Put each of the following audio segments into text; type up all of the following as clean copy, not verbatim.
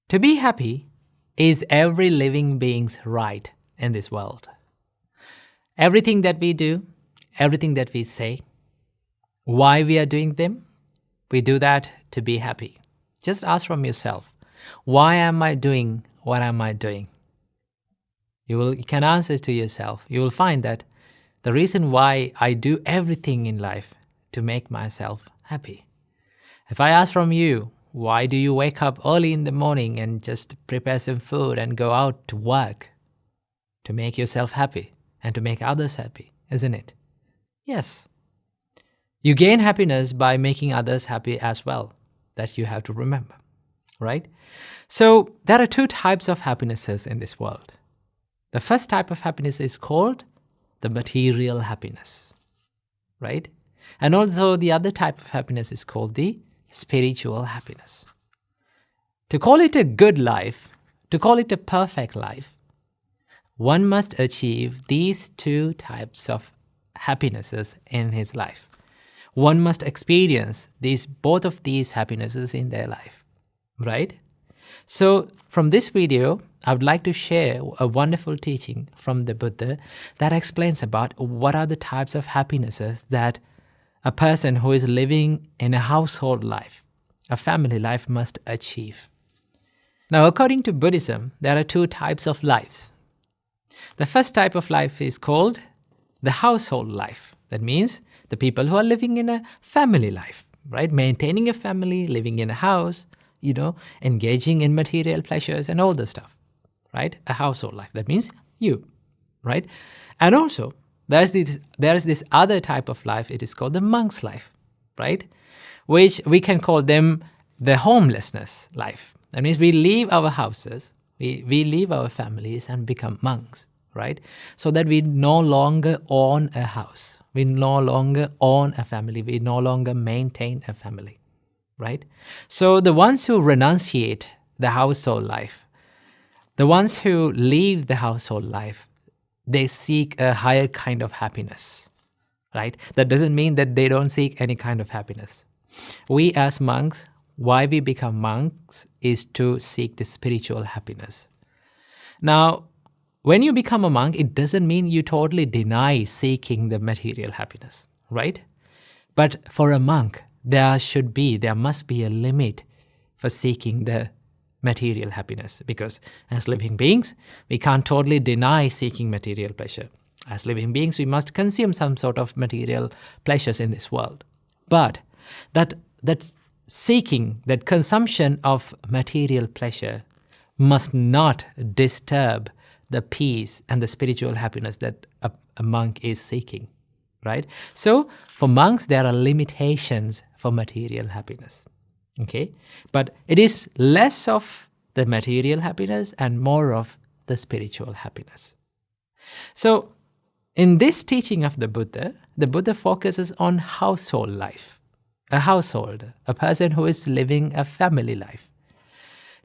To be happy is every living being's right in this world. Everything that we do, everything that we say, why we are doing them, we do that to be happy. Just ask from yourself, why am I doing what am I doing? You can answer to yourself. You will find that the reason why I do everything in life to make myself happy. If I ask from you, why do you wake up early in the morning and just prepare some food and go out to work? To make yourself happy and to make others happy, isn't it? Yes. You gain happiness by making others happy as well. That you have to remember, right? So there are two types of happinesses in this world. The first type of happiness is called the material happiness, right? And also the other type of happiness is called the spiritual happiness. To call it a good life, to call it a perfect life, one must achieve these two types of happinesses in his life. One must experience both of these happinesses in their life, right? So from this video, I would like to share a wonderful teaching from the Buddha that explains about what are the types of happinesses that a person who is living in a household life, a family life, must achieve. Now, according to Buddhism, there are two types of lives. The first type of life is called the household life. That means the people who are living in a family life, right? Maintaining a family, living in a house, engaging in material pleasures and all the stuff, right? A household life. That means you, right? And also, there is this other type of life. It is called the monk's life, right? Which we can call them the homelessness life. That means we leave our houses, we leave our families and become monks, right? So that we no longer own a house. We no longer own a family. We no longer maintain a family, right? So the ones who renunciate the household life, the ones who leave the household life, they seek a higher kind of happiness, right? That doesn't mean that they don't seek any kind of happiness. We as monks, why we become monks is to seek the spiritual happiness. Now, when you become a monk, it doesn't mean you totally deny seeking the material happiness, right? But for a monk, there must be a limit for seeking the material happiness, because as living beings, we can't totally deny seeking material pleasure. As living beings, we must consume some sort of material pleasures in this world. But that seeking, that consumption of material pleasure must not disturb the peace and the spiritual happiness that a monk is seeking, right? So for monks, there are limitations for material happiness, okay? But it is less of the material happiness and more of the spiritual happiness. So in this teaching of the Buddha focuses on household life, a householder, a person who is living a family life.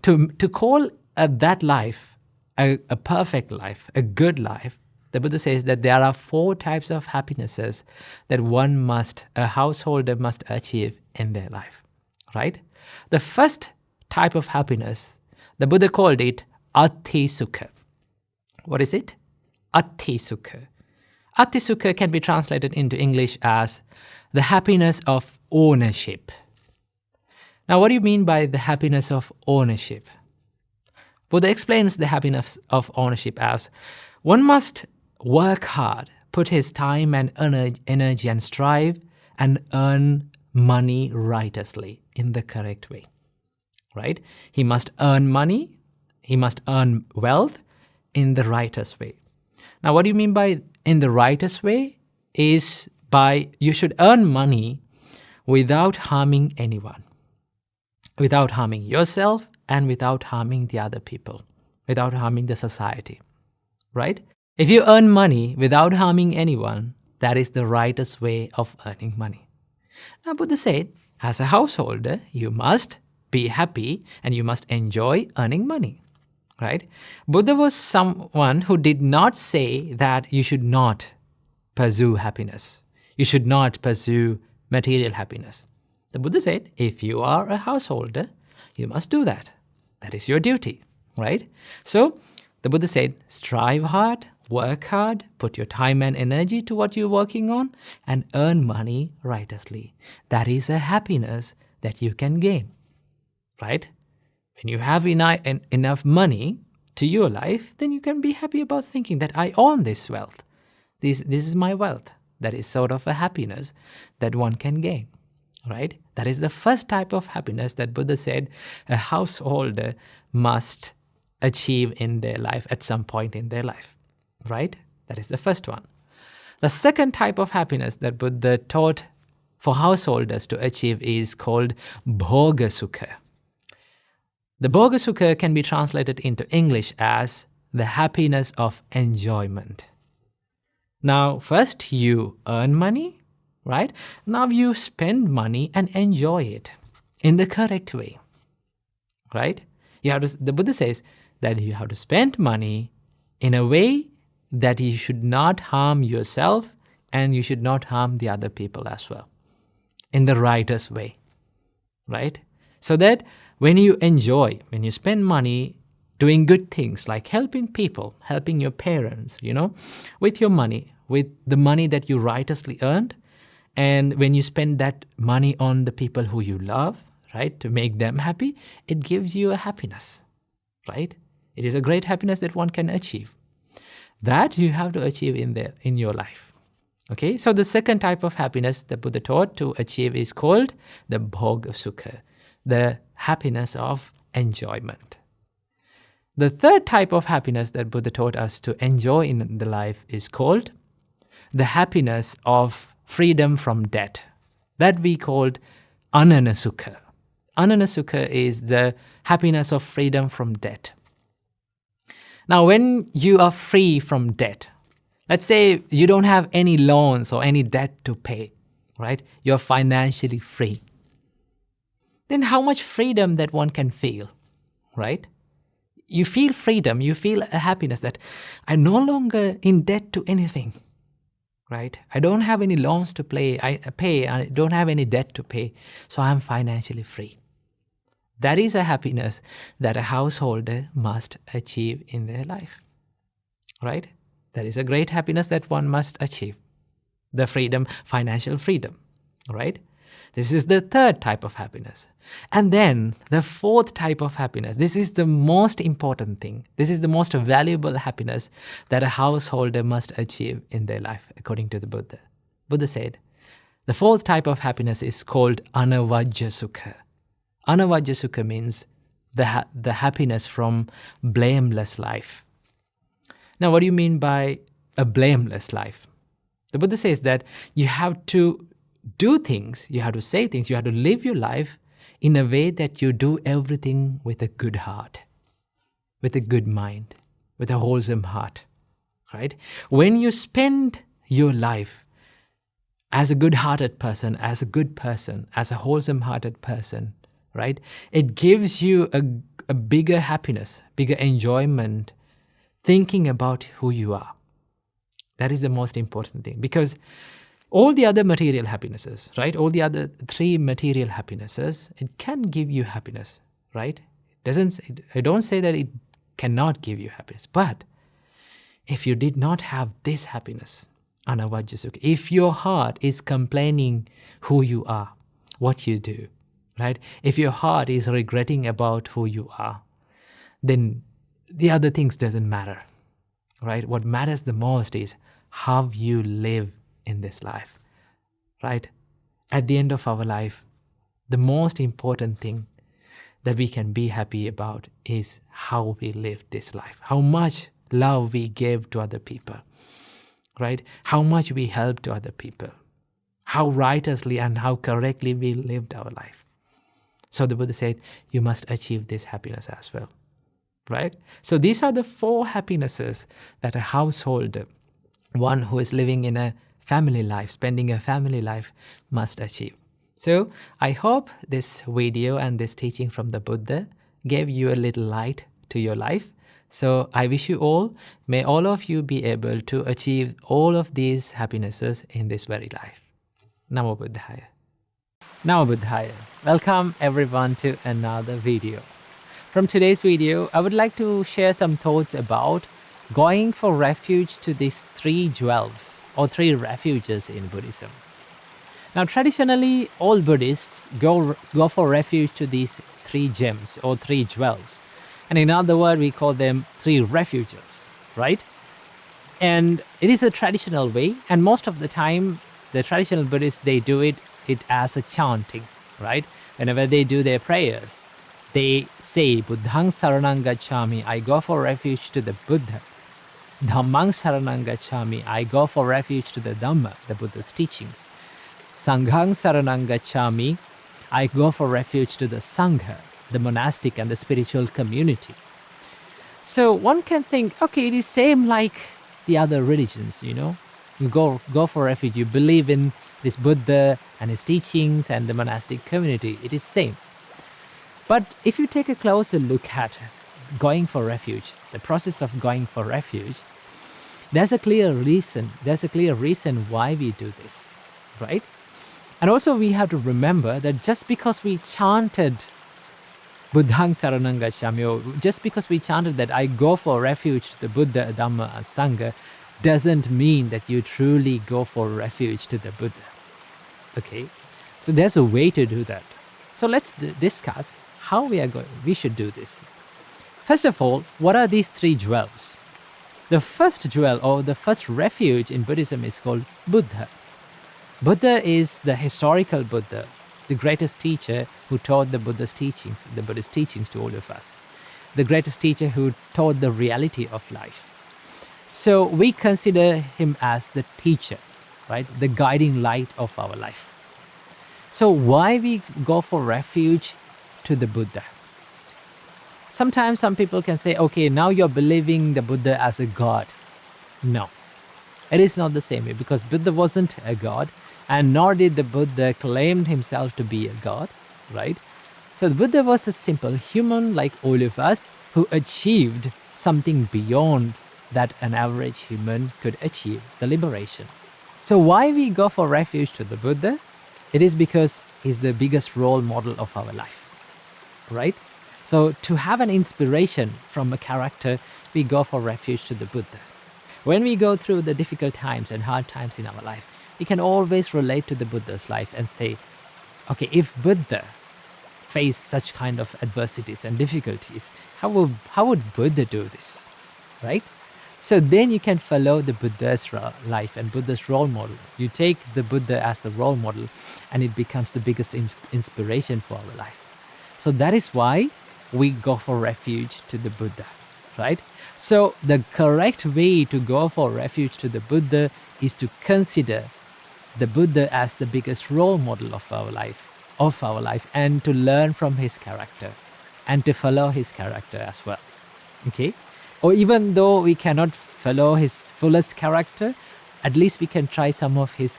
To call that life a perfect life, a good life, the Buddha says that there are 4 types of happinesses that a householder must achieve in their life, right? The first type of happiness, the Buddha called it Ati Sukha. What is it? Ati Sukha. Ati Sukha can be translated into English as the happiness of ownership. Now, what do you mean by the happiness of ownership? Buddha explains the happiness of ownership as one must work hard, put his time and energy and strive and earn money righteously in the correct way, right? He must earn money, he must earn wealth in the righteous way. Now, what do you mean by in the righteous way? Is by you should earn money without harming anyone, without harming yourself and without harming the other people, without harming the society, right? If you earn money without harming anyone, that is the righteous way of earning money. Now, Buddha said, as a householder, you must be happy and you must enjoy earning money, right? Buddha was someone who did not say that you should not pursue happiness. You should not pursue material happiness. The Buddha said, if you are a householder, you must do that. That is your duty, right? So the Buddha said, strive hard, work hard, put your time and energy to what you're working on, and earn money righteously. That is a happiness that you can gain, right? When you have enough money to your life, then you can be happy about thinking that I own this wealth. This is my wealth. That is sort of a happiness that one can gain, right? That is the first type of happiness that Buddha said a householder must achieve in their life at some point in their life, right? That is the first one. The second type of happiness that Buddha taught for householders to achieve is called bhoga sukha. The bhoga sukha can be translated into English as the happiness of enjoyment. Now, first you earn money, right? Now you spend money and enjoy it in the correct way, right? The Buddha says that you have to spend money in a way that you should not harm yourself and you should not harm the other people as well, in the righteous way, right? So that when you spend money doing good things like helping people, helping your parents, with your money, with the money that you righteously earned, and when you spend that money on the people who you love, right, to make them happy, it gives you a happiness, right? It is a great happiness that one can achieve. That you have to achieve in your life. Okay, so the second type of happiness the Buddha taught to achieve is called the bhoga sukha, the happiness of enjoyment. The third type of happiness that Buddha taught us to enjoy in the life is called the happiness of freedom from debt. That we called anana sukha. Anana sukha is the happiness of freedom from debt. Now, when you are free from debt, let's say you don't have any loans or any debt to pay, right? You're financially free. Then how much freedom that one can feel, right? You feel freedom, you feel a happiness that I'm no longer in debt to anything, right? I don't have any loans to I don't have any debt to pay, so I'm financially free. That is a happiness that a householder must achieve in their life, right? That is a great happiness that one must achieve. The freedom, financial freedom, right? This is the third type of happiness. And then the fourth type of happiness, this is the most important thing. This is the most valuable happiness that a householder must achieve in their life, according to the Buddha. Buddha said, the fourth type of happiness is called anavajja sukha. Anavajja sukha means the happiness from blameless life. Now, what do you mean by a blameless life? The Buddha says that you have to do things, you have to say things, you have to live your life in a way that you do everything with a good heart, with a good mind, with a wholesome heart, right? When you spend your life as a good-hearted person, as a good person, as a wholesome-hearted person, right? It gives you a bigger happiness, bigger enjoyment, thinking about who you are. That is the most important thing, because all the other material happinesses, right? All the other three material happinesses, it can give you happiness, right? I don't say that it cannot give you happiness, but if you did not have this happiness, anavajja sukha, if your heart is complaining who you are, what you do, right? If your heart is regretting about who you are, then the other things doesn't matter, right? What matters the most is how you live in this life, right? At the end of our life, the most important thing that we can be happy about is how we live this life, how much love we give to other people, right? How much we help to other people, how righteously and how correctly we lived our life. So the Buddha said, you must achieve this happiness as well, right? So these are the four happinesses that a householder, one who is living in a family life, spending a family life, must achieve. So I hope this video and this teaching from the Buddha gave you a little light to your life. So I wish you all, may all of you be able to achieve all of these happinesses in this very life. Namo Buddhaya. Namo Buddhaya. Welcome everyone to another video. From today's video, I would like to share some thoughts about going for refuge to these three jewels or three refuges in Buddhism. Now, traditionally, all Buddhists go for refuge to these three gems or three jewels. And in other words, we call them three refuges, right? And it is a traditional way, and most of the time, the traditional Buddhists, they do it as a chanting, right? Whenever they do their prayers, they say, Buddhang saranang gacchami, I go for refuge to the Buddha. Dhammang saranang gacchami, I go for refuge to the Dhamma, the Buddha's teachings. Sanghang saranang gacchami, I go for refuge to the Sangha, the monastic and the spiritual community. So one can think, okay, it is same like the other religions, you know. You go for refuge, you believe in this Buddha and his teachings and the monastic community, it is same. But if you take a closer look at going for refuge, the process of going for refuge, there's a clear reason why we do this, right? And also we have to remember that just because we chanted Buddhang saranang gacchami, or just because we chanted that I go for refuge to the Buddha, Dhamma and Sangha, doesn't mean that you truly go for refuge to the Buddha. Okay, so there's a way to do that. So let's discuss how we should do this. First of all, what are these three jewels? The first jewel or the first refuge in Buddhism is called Buddha. Buddha is the historical Buddha, the greatest teacher who taught the Buddhist teachings to all of us. The greatest teacher who taught the reality of life. So we consider him as the teacher, right? The guiding light of our life. So why we go for refuge to the Buddha? Sometimes some people can say, okay, now you're believing the Buddha as a god. No, it is not the same way, because Buddha wasn't a god, and nor did the Buddha claim himself to be a god, right? So the Buddha was a simple human like all of us who achieved something beyond that an average human could achieve, the liberation. So why we go for refuge to the Buddha? It is because he's the biggest role model of our life, right? So to have an inspiration from a character, we go for refuge to the Buddha. When we go through the difficult times and hard times in our life, we can always relate to the Buddha's life and say, okay, if Buddha faced such kind of adversities and difficulties, how would Buddha do this, right? So then you can follow the Buddha's life and Buddha's role model. You take the Buddha as the role model and it becomes the biggest inspiration for our life. So that is why we go for refuge to the Buddha, right? So the correct way to go for refuge to the Buddha is to consider the Buddha as the biggest role model of our life, and to learn from his character and to follow his character as well. Okay? Or even though we cannot follow his fullest character, at least we can try some of his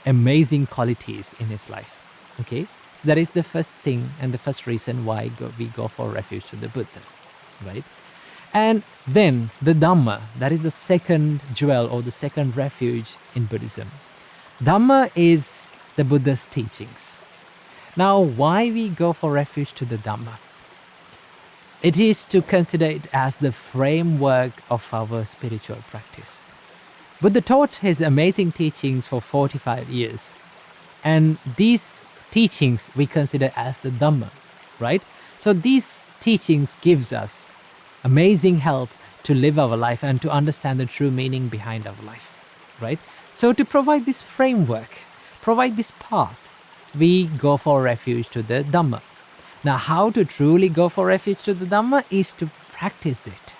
amazing qualities in his life. Okay? So that is the first thing and the first reason why we go for refuge to the Buddha, right? And then the Dhamma, that is the second jewel or the second refuge in Buddhism. Dhamma is the Buddha's teachings. Now, why we go for refuge to the Dhamma? It is to consider it as the framework of our spiritual practice. Buddha taught his amazing teachings for 45 years. And these teachings we consider as the Dhamma, right? So these teachings gives us amazing help to live our life and to understand the true meaning behind our life, right? So to provide this framework, provide this path, we go for refuge to the Dhamma. Now, how to truly go for refuge to the Dhamma is to practice it,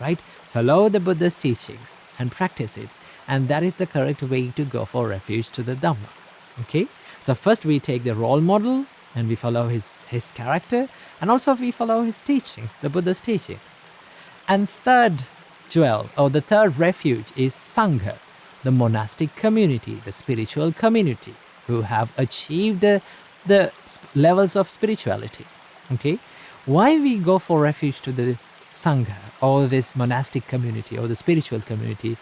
right? Follow the Buddha's teachings and practice it. And that is the correct way to go for refuge to the Dhamma, okay? So first we take the role model and we follow his character, and also we follow his teachings, the Buddha's teachings. And third jewel, or the third refuge, is Sangha, the monastic community, the spiritual community, who have achieved the levels of spirituality. Okay? Why we go for refuge to the Sangha, or this monastic community, or the spiritual community,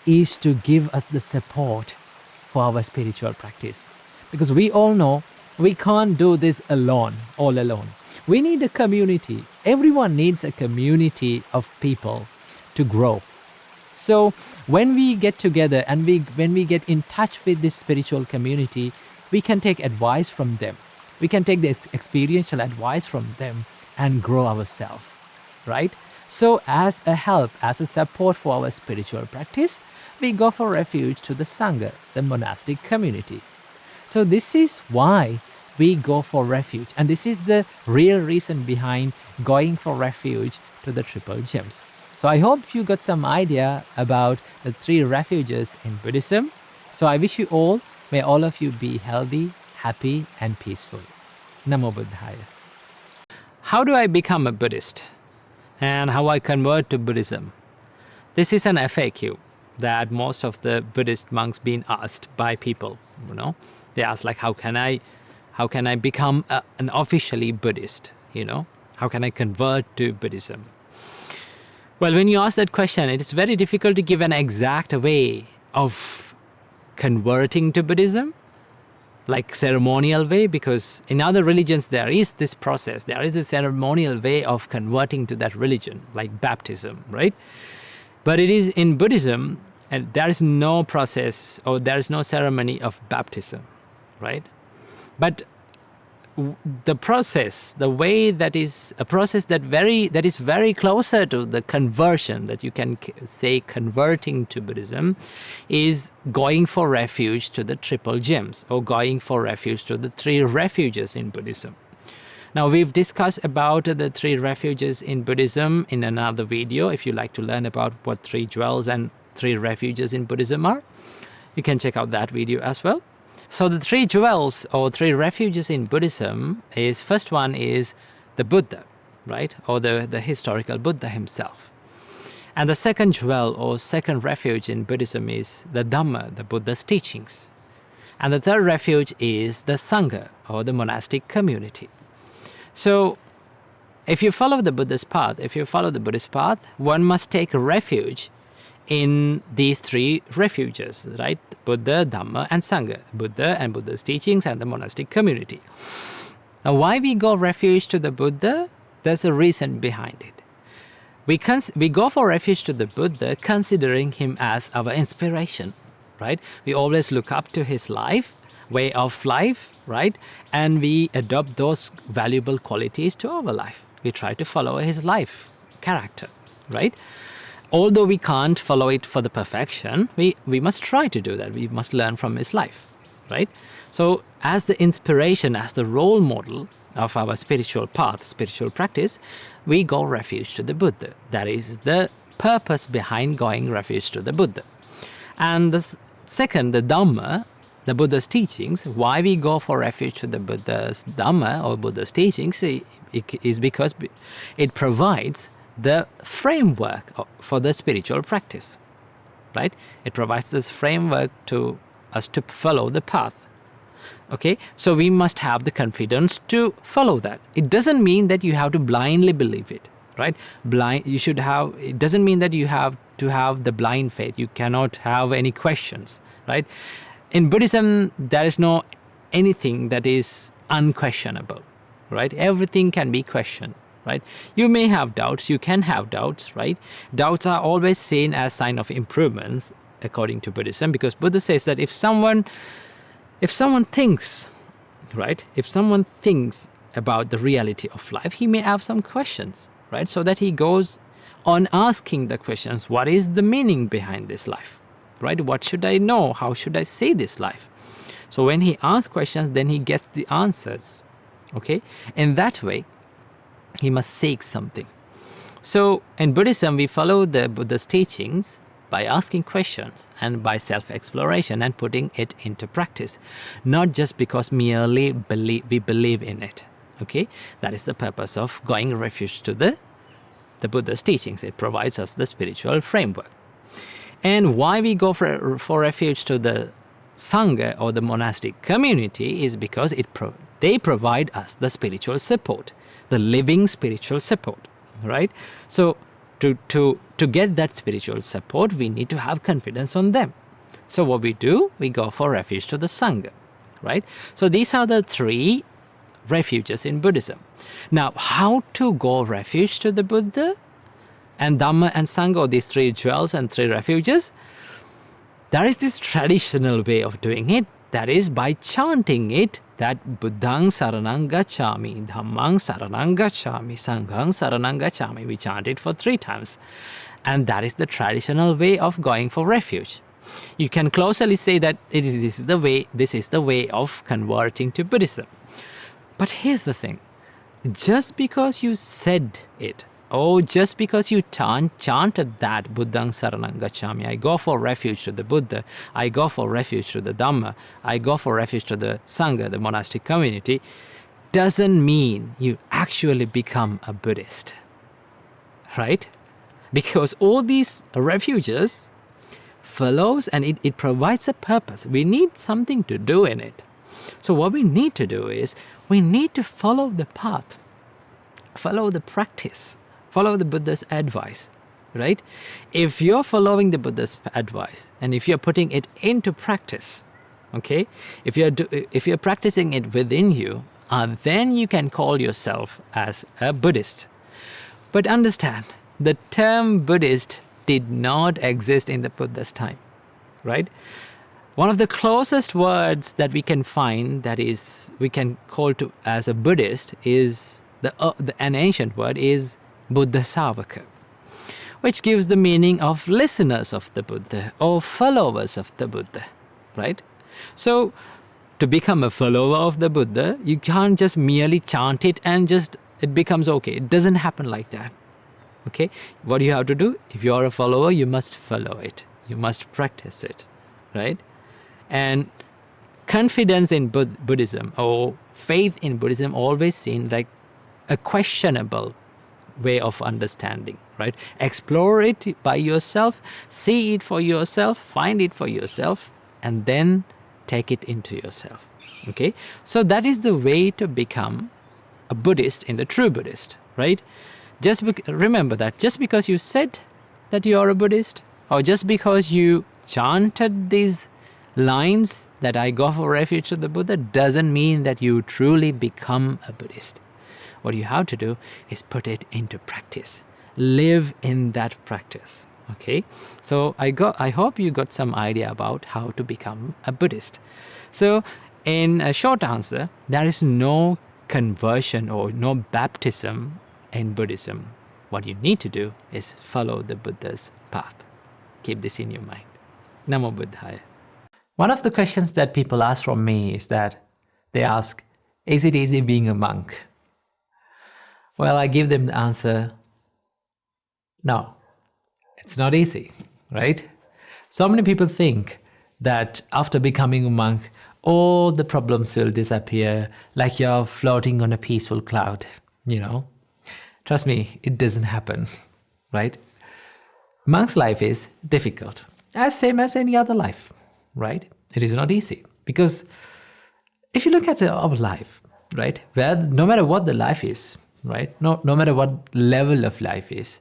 is to give us the support for our spiritual practice. Because we all know we can't do this all alone. We need a community. Everyone needs a community of people to grow. So when we get together and when we get in touch with this spiritual community, we can take advice from them. We can take the experiential advice from them and grow ourselves, right? So as a help, as a support for our spiritual practice, we go for refuge to the Sangha, the monastic community. So this is why we go for refuge. And this is the real reason behind going for refuge to the Triple Gems. So I hope you got some idea about the 3 refuges in Buddhism. So I wish you all, may all of you be healthy, happy, and peaceful. Namo Buddhaya. How do I become a Buddhist? And how I convert to Buddhism? This is an FAQ that most of the Buddhist monks been asked by people. They ask like, how can I become an officially Buddhist? How can I convert to Buddhism? Well, when you ask that question, it is very difficult to give an exact way of converting to Buddhism, like ceremonial way, because in other religions there is this process. There is a ceremonial way of converting to that religion, like baptism, right? But it is in Buddhism, and there is no process or there is no ceremony of baptism, right? But the process, the way that is a process that is very closer to the conversion, that you can say converting to Buddhism, is going for refuge to the Triple Gems, or going for refuge to the 3 refuges in Buddhism. Now, we've discussed about the 3 refuges in Buddhism in another video. If you like to learn about what 3 jewels and 3 refuges in Buddhism are, you can check out that video as well. So the 3 jewels or 3 refuges in Buddhism is, first one is the Buddha, right? Or the historical Buddha himself. And the second jewel or second refuge in Buddhism is the Dhamma, the Buddha's teachings. And the third refuge is the Sangha, or the monastic community. So if you follow the Buddhist path, one must take refuge in these 3 refuges, right? Buddha, Dhamma, and Sangha. Buddha and Buddha's teachings and the monastic community. Now, why we go refuge to the Buddha? There's a reason behind it. We go for refuge to the Buddha considering him as our inspiration, right? We always look up to his life, way of life, right? And we adopt those valuable qualities to our life. We try to follow his life, character, right? Although we can't follow it for the perfection, we must try to do that. We must learn from his life, right? So as the inspiration, as the role model of our spiritual path, spiritual practice, we go refuge to the Buddha. That is the purpose behind going refuge to the Buddha. And the second, the Dhamma, the Buddha's teachings, why we go for refuge to the Buddha's Dhamma or Buddha's teachings is because it provides the framework for the spiritual practice, right? It provides this framework to us to follow the path. Okay, so we must have the confidence to follow that. It doesn't mean that you have to blindly believe it, right? It doesn't mean that you have to have the blind faith. You cannot have any questions, right? In Buddhism, there is no anything that is unquestionable, right? Everything can be questioned. Right? You may have doubts, you can have doubts, right? Doubts are always seen as sign of improvements according to Buddhism, because Buddha says that if someone thinks, right? If someone thinks about the reality of life, he may have some questions, right? So that he goes on asking the questions, what is the meaning behind this life, right? What should I know? How should I see this life? So when he asks questions, then he gets the answers, okay? In that way, he must seek something. So in Buddhism, we follow the Buddha's teachings by asking questions and by self-exploration and putting it into practice, not just because merely we believe in it. Okay, that is the purpose of going refuge to the Buddha's teachings. It provides us the spiritual framework. And why we go for refuge to the Sangha or the monastic community is because they provide us the spiritual support, the living spiritual support, right? So to get that spiritual support, we need to have confidence on them. So what we do, we go for refuge to the Sangha, right? So these are the 3 refuges in Buddhism. Now, how to go refuge to the Buddha and Dhamma and Sangha, these three jewels and three refuges? There is this traditional way of doing it. That is by chanting it, that Buddhang Saranang Gacchami, Dhammang Saranang Gacchami, Sanghang Saranang Gacchami. We chant it for 3 times. And that is the traditional way of going for refuge. You can closely say that this is the way of converting to Buddhism. But here's the thing. Just because you said it, or just because you chanted that Buddhang Saranang Gacchami, I go for refuge to the Buddha, I go for refuge to the Dhamma, I go for refuge to the Sangha, the monastic community, doesn't mean you actually become a Buddhist. Right? Because all these refuges follows and it provides a purpose. We need something to do in it. So what we need to do is we need to follow the path, follow the practice, follow the Buddha's advice, right? If you're following the Buddha's advice and if you're putting it into practice, okay, if you're practicing it within you, then you can call yourself as a Buddhist. But understand, the term Buddhist did not exist in the Buddha's time, right? One of the closest words that we can find that is we can call to as a Buddhist is an ancient word is Buddha Savaka, which gives the meaning of listeners of the Buddha or followers of the Buddha, right? So to become a follower of the Buddha, you can't just merely chant it and just it becomes okay. It doesn't happen like that. Okay, what do you have to do? If you are a follower, you must follow it. You must practice it, right? And confidence in Buddhism or faith in Buddhism always seen like a questionable way of understanding, right? Explore it by yourself, see it for yourself, find it for yourself, and then take it into yourself, okay? So that is the way to become a Buddhist in the true Buddhist, right? Remember that just because you said that you are a Buddhist, or just because you chanted these lines that I go for refuge to the Buddha, doesn't mean that you truly become a Buddhist. What you have to do is put it into practice. Live in that practice. Okay? So I hope you got some idea about how to become a Buddhist. So in a short answer, there is no conversion or no baptism in Buddhism. What you need to do is follow the Buddha's path. Keep this in your mind. Namo Buddhaya. One of the questions that people ask from me is that they ask, is it easy being a monk? Well, I give them the answer, no, it's not easy, right? So many people think that after becoming a monk, all the problems will disappear like you're floating on a peaceful cloud, you know. Trust me, it doesn't happen, right? Monk's life is difficult, as same as any other life, right? It is not easy because if you look at our life, right, where no matter what the life is, right, no matter what level of life is,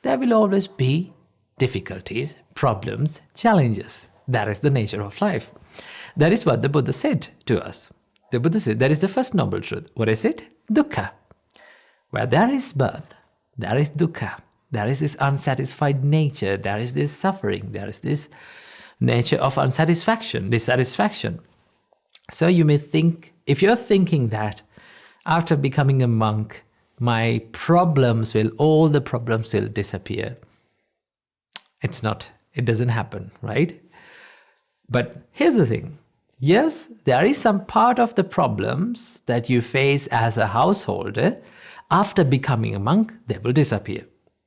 there will always be difficulties, problems, challenges. That is the nature of life. That is what the Buddha said to us. The Buddha said that is the first noble truth. What is it? Dukkha. Where there is birth, there is dukkha. There is this unsatisfied nature. There is this suffering. There is this nature of unsatisfaction, dissatisfaction. So you may think, if you're thinking that after becoming a monk, all the problems will disappear. It doesn't happen, right? But here's the thing. Yes, there is some part of the problems that you face as a householder. After becoming a monk, they will disappear,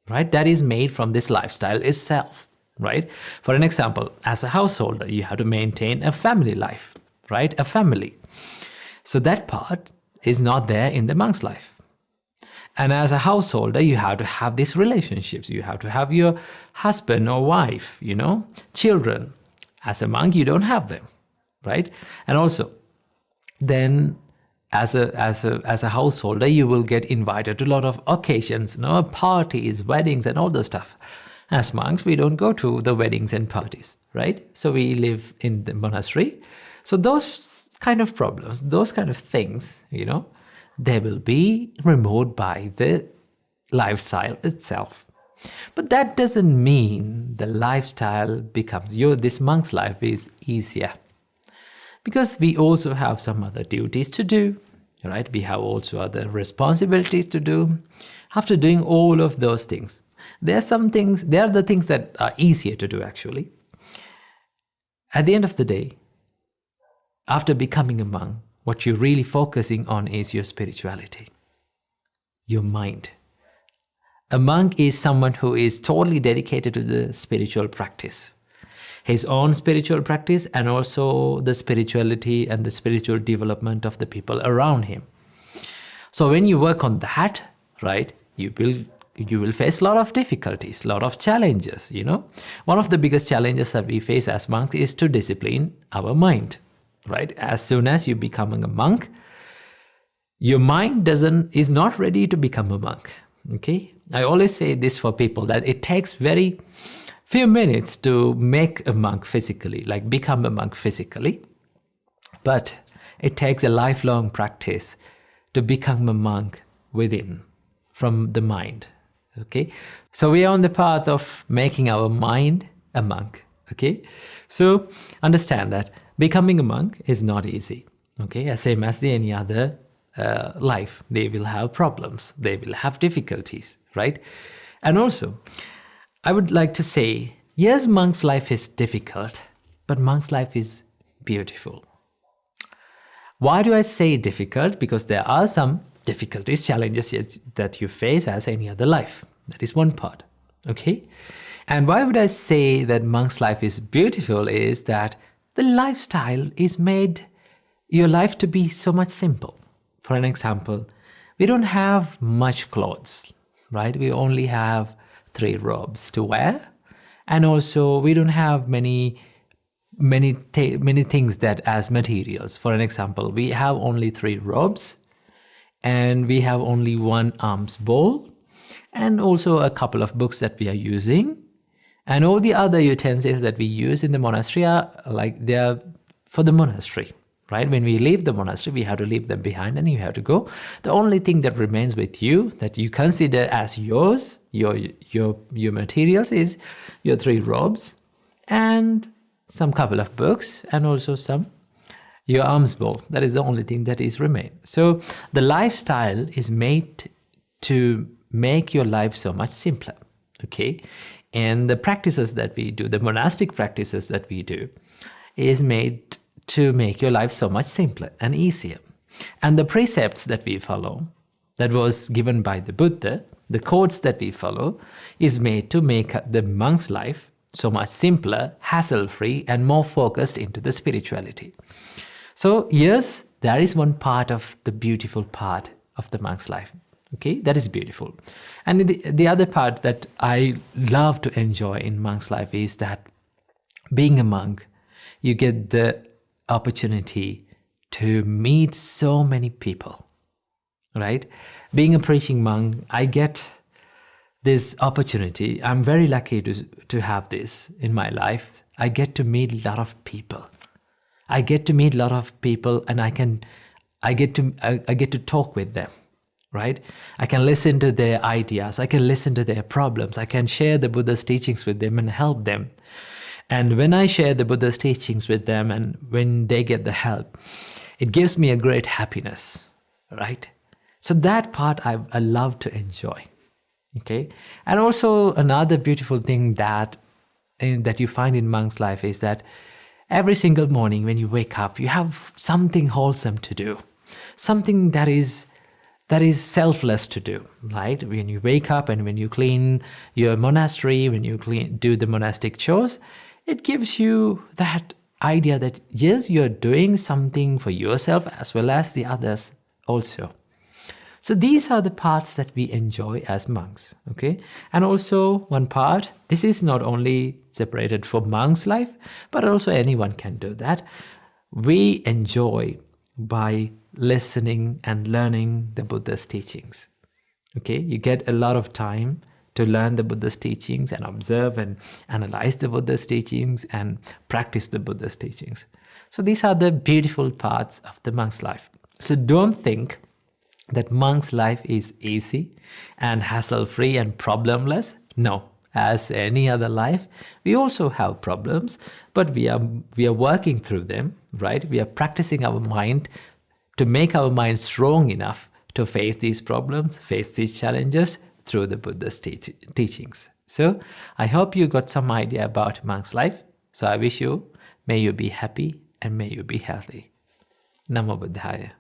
right? That is made from this lifestyle itself, right? For an example, as a householder, you have to maintain a family life, right? A family. So that part is not there in the monk's life. And as a householder, you have to have these relationships. You have to have your husband or wife, children. As a monk, you don't have them, right? And also, then as a householder, you will get invited to a lot of occasions, parties, weddings, and all the stuff. As monks, we don't go to the weddings and parties, right? So we live in the monastery. So those kind of problems, those kind of things, they will be removed by the lifestyle itself. But that doesn't mean the lifestyle becomes this monk's life is easier. Because we also have some other duties to do, right? We have also other responsibilities to do. After doing all of those things, there are the things that are easier to do actually. At the end of the day, after becoming a monk, what you're really focusing on is your spirituality, your mind. A monk is someone who is totally dedicated to the spiritual practice, his own spiritual practice, and also the spirituality and the spiritual development of the people around him. So when you work on that, right, you will face a lot of difficulties, a lot of challenges, One of the biggest challenges that we face as monks is to discipline our mind, right? As soon as you become a monk, your mind is not ready to become a monk, okay? I always say this for people, that it takes very few minutes to make a monk physically, like become a monk physically. But it takes a lifelong practice to become a monk within, from the mind, okay? So we are on the path of making our mind a monk, okay? So understand that becoming a monk is not easy, okay? Same as any other life. They will have problems, they will have difficulties, right? And also, I would like to say, yes, monk's life is difficult, but monk's life is beautiful. Why do I say difficult? Because there are some difficulties, challenges that you face as any other life. That is one part, okay? And why would I say that monk's life is beautiful is that the lifestyle is made your life to be so much simple. For an example, we don't have much clothes, right? We only have 3 robes to wear, and also we don't have many things that as materials. For an example, we have only 3 robes, and we have only 1 alms bowl, and also a couple of books that we are using, and all the other utensils that we use in the monastery are like they are for the monastery, right? When we leave the monastery, we have to leave them behind and you have to go. The only thing that remains with you that you consider as yours, your materials, is your 3 robes and some couple of books, and also your alms bowl. That is the only thing that is remain. So the lifestyle is made to make your life so much simpler, okay? And the practices that we do, the monastic practices that we do, is made to make your life so much simpler and easier. And the precepts that we follow, that was given by the Buddha, the codes that we follow, is made to make the monk's life so much simpler, hassle-free, and more focused into the spirituality. So yes, there is one part of the beautiful part of the monk's life. Okay, that is beautiful. And the other part that I love to enjoy in monk's life is that being a monk, you get the opportunity to meet so many people, right? Being a preaching monk, I get this opportunity. I'm very lucky to have this in my life. I get to meet a lot of people. And I get to talk with them, right? I can listen to their ideas. I can listen to their problems. I can share the Buddha's teachings with them and help them. And when I share the Buddha's teachings with them and when they get the help, it gives me a great happiness, right? So that part I love to enjoy, okay? And also another beautiful thing that you find in monk's life is that every single morning when you wake up, you have something wholesome to do, something that is selfless to do, right? When you wake up and when you clean your monastery, when you do the monastic chores, it gives you that idea that yes, you're doing something for yourself as well as the others also. So these are the parts that we enjoy as monks, okay? And also one part, this is not only separated for monks' life, but also anyone can do that. We enjoy by listening and learning the Buddha's teachings, okay? You get a lot of time to learn the Buddha's teachings and observe and analyze the Buddha's teachings and practice the Buddha's teachings. So these are the beautiful parts of the monk's life. So don't think that monk's life is easy and hassle-free and problemless. No, as any other life, we also have problems, but we are working through them, right? We are practicing our mind to make our mind strong enough to face these problems, face these challenges through the Buddhist teachings. So I hope you got some idea about monk's life. So I wish you, may you be happy and may you be healthy. Namo Buddhaya.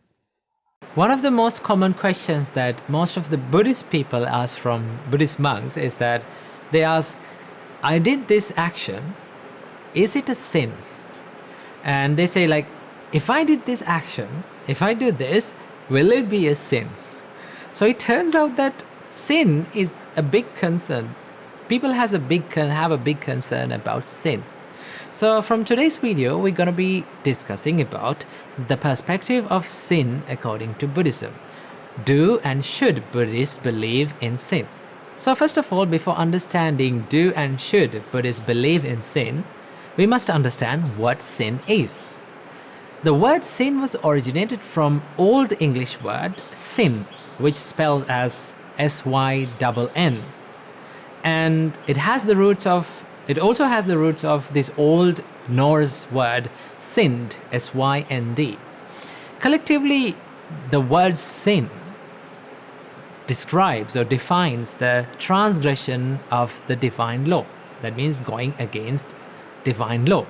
One of the most common questions that most of the Buddhist people ask from Buddhist monks is that they ask, I did this action, is it a sin? And they say like, if I did this action, if I do this, will it be a sin? So it turns out that sin is a big concern. People have a big concern about sin. So from today's video, we're going to be discussing about the perspective of sin according to Buddhism. Do and should Buddhists believe in sin? So first of all, before understanding do and should Buddhists believe in sin, we must understand what sin is. The word sin was originated from Old English word sin, which spelled as S-Y-N-N. And it also has the roots of this Old Norse word sind, S-Y-N-D. Collectively, the word sin describes or defines the transgression of the divine law. That means going against divine law.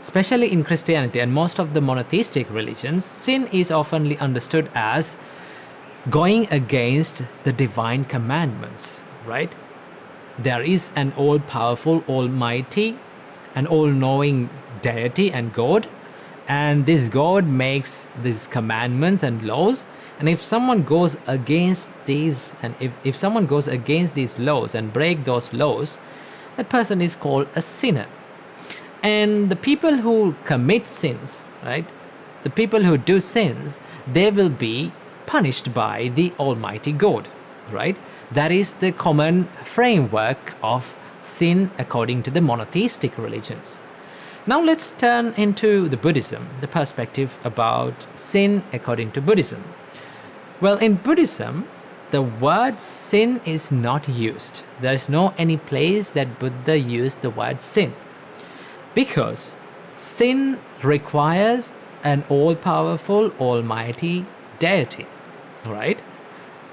Especially in Christianity and most of the monotheistic religions, sin is often understood as going against the divine commandments, right? There is an all-powerful, almighty, and all-knowing deity and God, and this God makes these commandments and laws, and if someone goes against these, and if someone goes against these laws and break those laws, that person is called a sinner. And the people who commit sins, right, the people who do sins, they will be punished by the Almighty God, right? That is the common framework of sin according to the monotheistic religions. Now let's turn into the Buddhism, the perspective about sin according to Buddhism. Well, in Buddhism, the word sin is not used. There is no any place that Buddha used the word sin, because sin requires an all-powerful, almighty deity, right?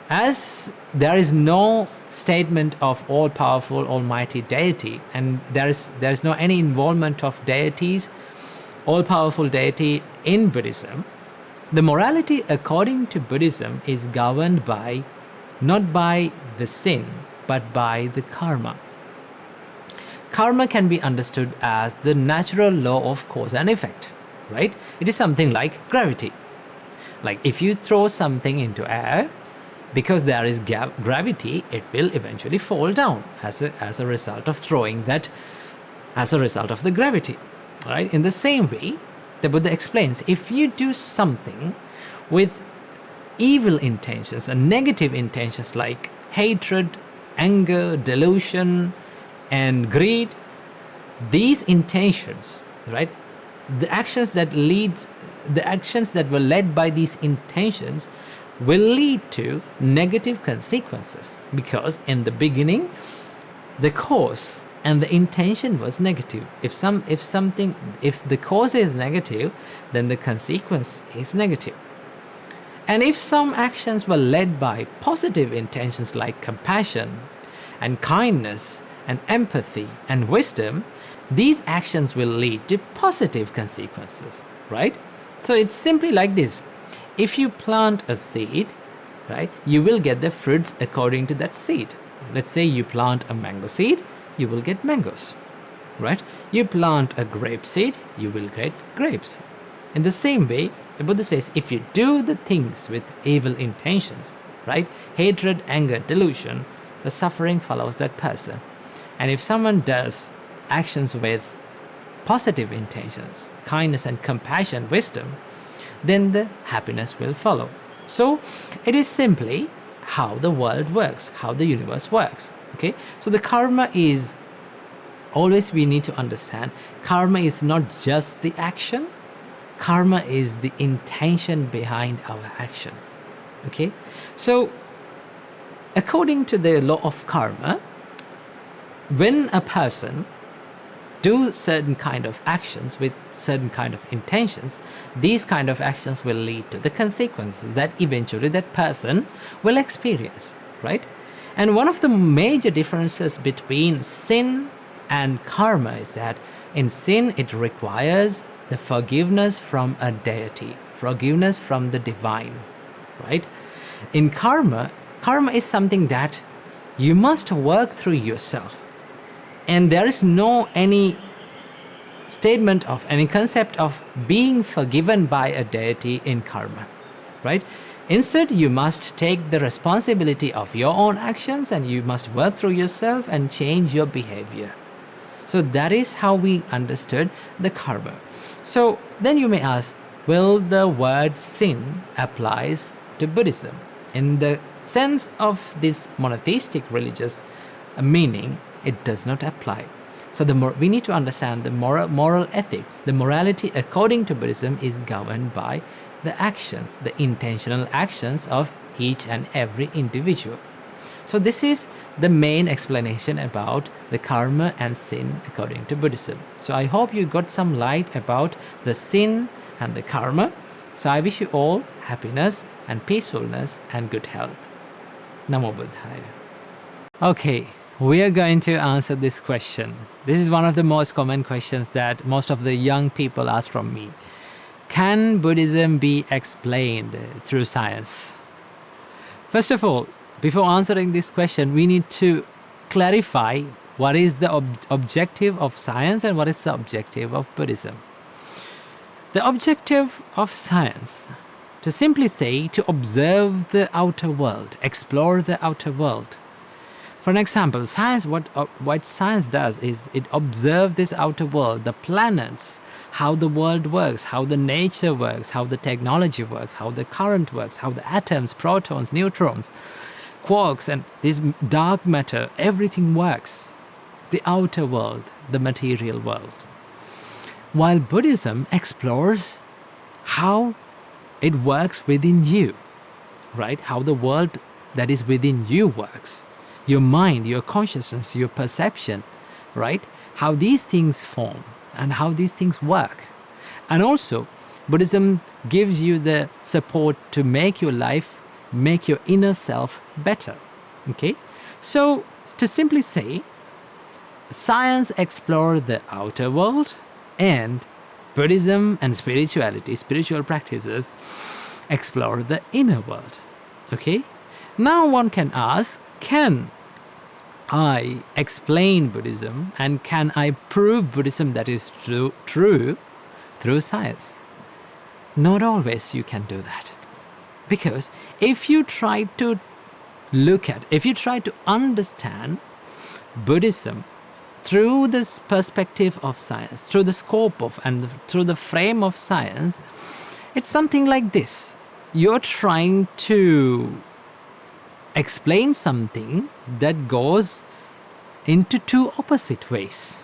As there is no statement of all-powerful, almighty deity, and there is no any involvement of deities, all-powerful deity in Buddhism, the morality according to Buddhism is governed by, not by the sin, but by the karma. Karma can be understood as the natural law of cause and effect, right? It is something like gravity. Like if you throw something into air, because there is gravity, it will eventually fall down as a result of throwing that, as a result of the gravity, right? In the same way, the Buddha explains, if you do something with evil intentions and negative intentions like hatred, anger, delusion, and greed, these intentions, right? The actions that were led by these intentions will lead to negative consequences, because in the beginning the cause and the intention was negative. If the cause is negative, then the consequence is negative. And if some actions were led by positive intentions like compassion and kindness and empathy and wisdom, these actions will lead to positive consequences, right? So it's simply like this. If you plant a seed, right, you will get the fruits according to that seed. Let's say you plant a mango seed, you will get mangoes, right? You plant a grape seed, you will get grapes. In the same way, the Buddha says, if you do the things with evil intentions, right, hatred, anger, delusion, the suffering follows that person. And if someone does actions with positive intentions, kindness and compassion, wisdom, then the happiness will follow. So it is simply how the world works, how the universe works. Okay, so the karma is always, we need to understand, karma is not just the action, karma is the intention behind our action. Okay, so according to the law of karma, when a person do certain kind of actions with certain kind of intentions, these kind of actions will lead to the consequences that eventually that person will experience, right? And one of the major differences between sin and karma is that in sin it requires the forgiveness from a deity, forgiveness from the divine, right? In karma, karma is something that you must work through yourself. And there is no any statement of any concept of being forgiven by a deity in karma, right? Instead, you must take the responsibility of your own actions and you must work through yourself and change your behavior. So that is how we understood the karma. So then you may ask, will the word sin applies to Buddhism? In the sense of this monotheistic religious meaning, it does not apply. So we need to understand the moral ethic. The morality according to Buddhism is governed by the actions, the intentional actions of each and every individual. So this is the main explanation about the karma and sin according to Buddhism. So I hope you got some light about the sin and the karma. So I wish you all happiness and peacefulness and good health. Namo Buddhaya. Okay, we are going to answer this question. This is one of the most common questions that most of the young people ask from me. Can Buddhism be explained through science? First of all, before answering this question, we need to clarify what is the objective of science and what is the objective of Buddhism. The objective of science, to simply say, to observe the outer world, explore the outer world. For an example, science, what science does is it observes this outer world, the planets, how the world works, how the nature works, how the technology works, how the current works, how the atoms, protons, neutrons, quarks, and this dark matter, everything works. The outer world, the material world. While Buddhism explores how it works within you, right? How the world that is within you works. Your mind, your consciousness, your perception, right? How these things form and how these things work. And also, Buddhism gives you the support to make your life, make your inner self better. Okay? So, to simply say, science explores the outer world and Buddhism and spirituality, spiritual practices, explore the inner world. Okay? Now one can ask, can I explain Buddhism and can I prove Buddhism that is true through science? Not always you can do that. Because if you try to understand Buddhism through this perspective of science, through the scope of and through the frame of science, it's something like this. You're trying to explain something that goes into two opposite ways.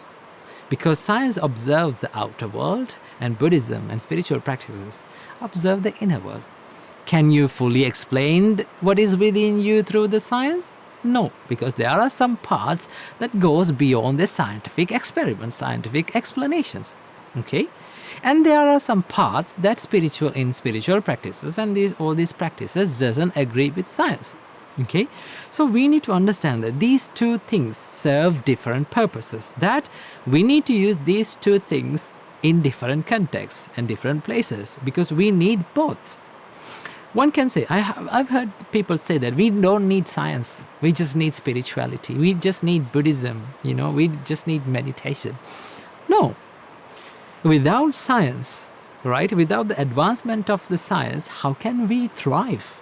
Because science observes the outer world and Buddhism and spiritual practices observe the inner world. Can you fully explain what is within you through the science? No, because there are some parts that goes beyond the scientific experiments, scientific explanations. Okay? And there are some parts that spiritual practices and all these practices doesn't agree with science. Okay? So we need to understand that these two things serve different purposes, that we need to use these two things in different contexts and different places because we need both. One can say, I've heard people say that we don't need science, we just need spirituality, we just need Buddhism, we just need meditation. No. Without science, right, without the advancement of the science, how can we thrive,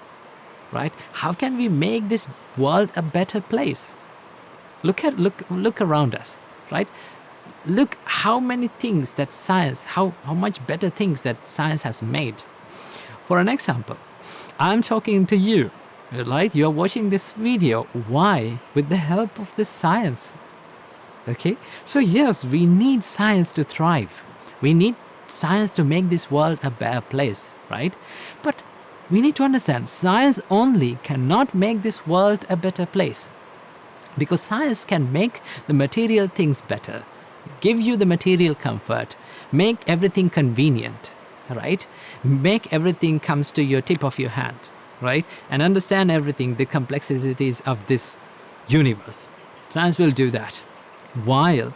right? How can we make this world a better place? Look around us, right? Look how many things that science, how much better things that science has made. For an example, I'm talking to you, right? You're watching this video. Why? With the help of the science. Okay? So yes, we need science to thrive. We need science to make this world a better place, right? But we need to understand science only cannot make this world a better place. Because science can make the material things better, give you the material comfort, make everything convenient, right? Make everything comes to your tip of your hand, right? And understand everything, the complexities of this universe. Science will do that. While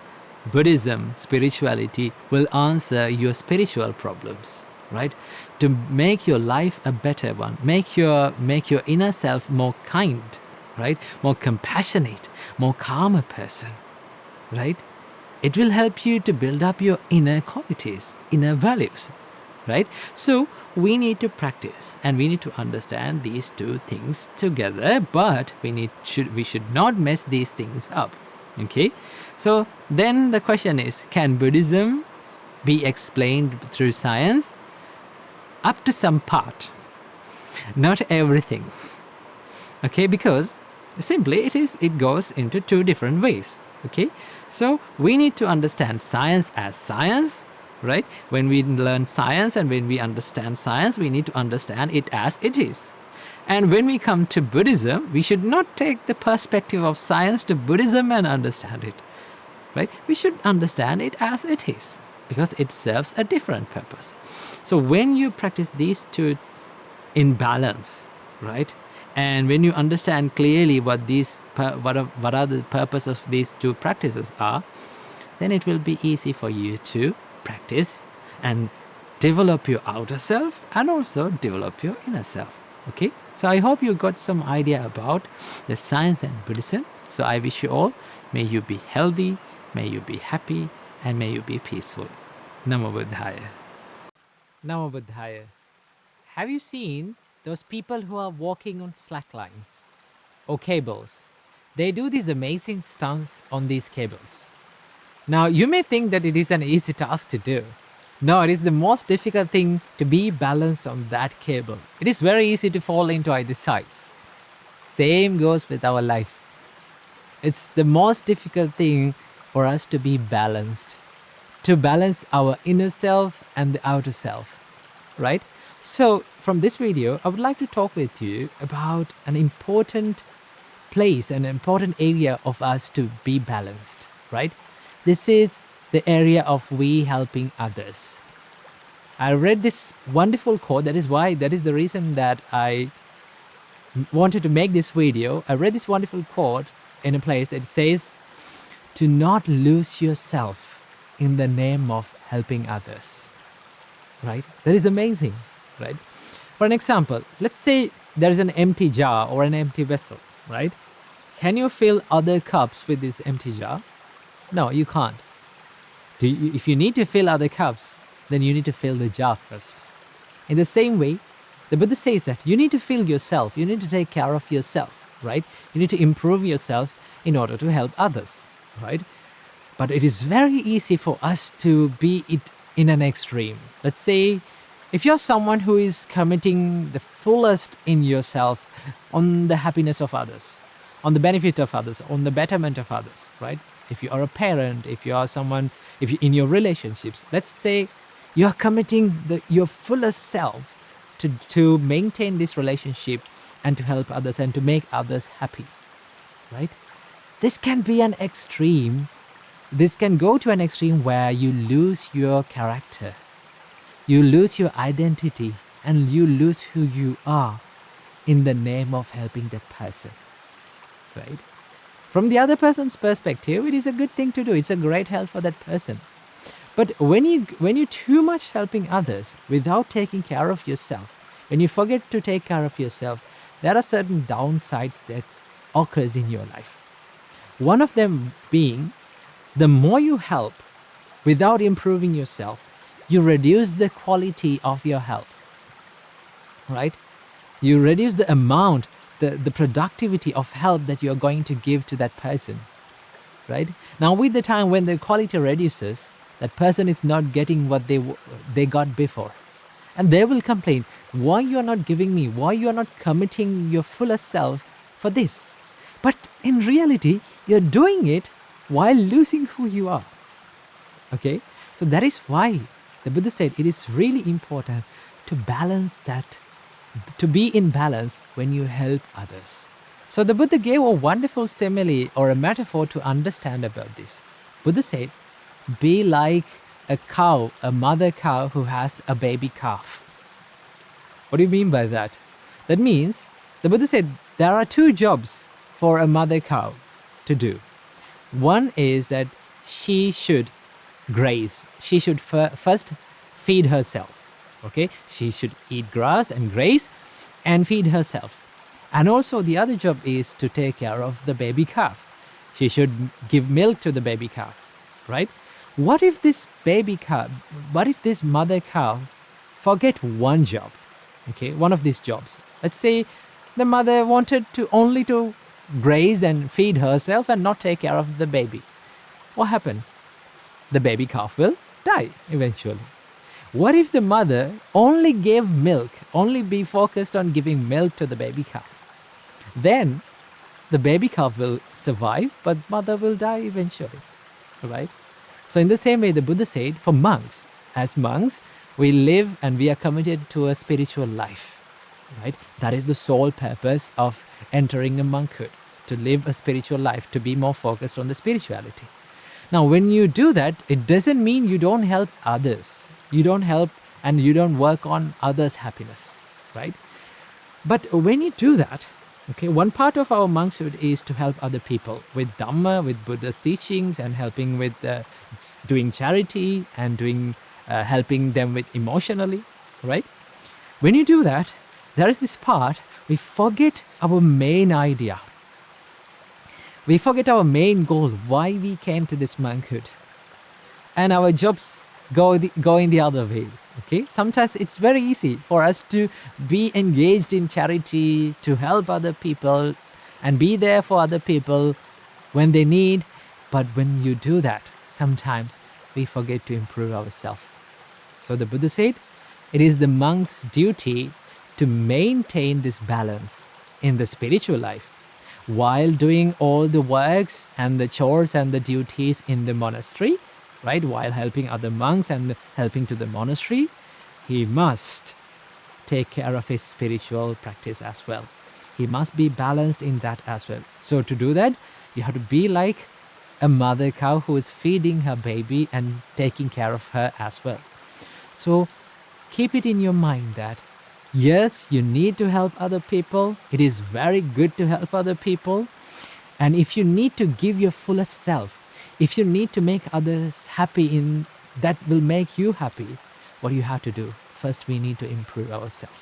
Buddhism, spirituality will answer your spiritual problems, right? To make your life a better one, make your inner self more kind, right? More compassionate, more calmer person, right? It will help you to build up your inner qualities, inner values, right? So we need to practice and we need to understand these two things together, but we should not mess these things up. Okay? So then the question is, can Buddhism be explained through science? Up to some part, not everything. Okay, because simply it goes into two different ways. Okay, so we need to understand science as science, right? When we learn science and when we understand science, we need to understand it as it is. And when we come to Buddhism, we should not take the perspective of science to Buddhism and understand it, right? We should understand it as it is, because it serves a different purpose. So when you practice these two in balance, right? And when you understand clearly what are the purpose of these two practices are, then it will be easy for you to practice and develop your outer self and also develop your inner self. Okay, so I hope you got some idea about the science and Buddhism. So I wish you all, may you be healthy, may you be happy, and may you be peaceful. Namo Buddhaya. Namo Buddhaya. Have you seen those people who are walking on slack lines or cables? They do these amazing stunts on these cables. Now, you may think that it is an easy task to do. No, it is the most difficult thing to be balanced on that cable. It is very easy to fall into either sides. Same goes with our life. It's the most difficult thing for us to be balanced, to balance our inner self and the outer self, right? So from this video, I would like to talk with you about an important place, an important area of us to be balanced, right? This is the area of we helping others. I read this wonderful quote. That is the reason that I wanted to make this video. I read this wonderful quote in a place that says, to not lose yourself in the name of helping others, right? That is amazing, right? For an example, let's say there is an empty jar or an empty vessel, right? Can you fill other cups with this empty jar? No, you can't. If you need to fill other cups, then you need to fill the jar first. In the same way, the Buddha says that you need to fill yourself, you need to take care of yourself, right? You need to improve yourself in order to help others, right? But it is very easy for us to be it in an extreme. Let's say if you're someone who is committing the fullest in yourself on the happiness of others, on the benefit of others, on the betterment of others, right? If you are a parent, if you are someone, if you in your relationships, let's say you are committing your fullest self to maintain this relationship and to help others and to make others happy, right? This can be an extreme. This can go to an extreme where you lose your character, you lose your identity, and you lose who you are in the name of helping that person, right? From the other person's perspective, it is a good thing to do. It's a great help for that person. But when you too much helping others without taking care of yourself, when you forget to take care of yourself, there are certain downsides that occurs in your life. One of them being, the more you help without improving yourself, you reduce the quality of your help, right? You reduce the amount, the productivity of help that you're going to give to that person, right? Now, with the time when the quality reduces, that person is not getting what they got before. And they will complain, why you're not giving me, why you're not committing your fullest self for this? But in reality, you're doing it while losing who you are, okay? So that is why the Buddha said it is really important to balance that to be in balance when you help others. So the Buddha gave a wonderful simile or a metaphor to understand about this. Buddha said, be like a cow, a mother cow who has a baby calf. What do you mean by that? That means the Buddha said there are two jobs for a mother cow to do. One is that she should graze. She should first feed herself. Okay, she should eat grass and graze and feed herself. And also the other job is to take care of the baby calf. She should give milk to the baby calf, right? What if this mother cow forget one job? Okay, one of these jobs. Let's say the mother wanted to only to graze and feed herself and not take care of the baby. What happened? The baby calf will die eventually. What if the mother only gave milk, only be focused on giving milk to the baby calf? Then the baby calf will survive, but mother will die eventually, right? So in the same way, the Buddha said, for monks, as monks, we live and we are committed to a spiritual life, right? That is the sole purpose of entering a monkhood, to live a spiritual life, to be more focused on the spirituality. Now, when you do that, it doesn't mean you don't help others. You don't help and you don't work on others' happiness, right? But when you do that, okay, one part of our monkshood is to help other people with Dhamma, with Buddhist teachings, and helping with doing charity and doing helping them with emotionally, right? When you do that, there is this part, we forget our main idea. We forget our main goal, why we came to this monkhood. And our jobs go in the other way. Okay, sometimes it's very easy for us to be engaged in charity, to help other people and be there for other people when they need. But when you do that, sometimes we forget to improve ourselves. So the Buddha said, it is the monk's duty to maintain this balance in the spiritual life while doing all the works and the chores and the duties in the monastery, right? While helping other monks and helping to the monastery, he must take care of his spiritual practice as well. He must be balanced in that as well. So to do that, you have to be like a mother cow who is feeding her baby and taking care of her as well. So keep it in your mind that yes, you need to help other people. It is very good to help other people. And if you need to give your fullest self, if you need to make others happy, that will make you happy, what do you have to do? First, we need to improve ourselves.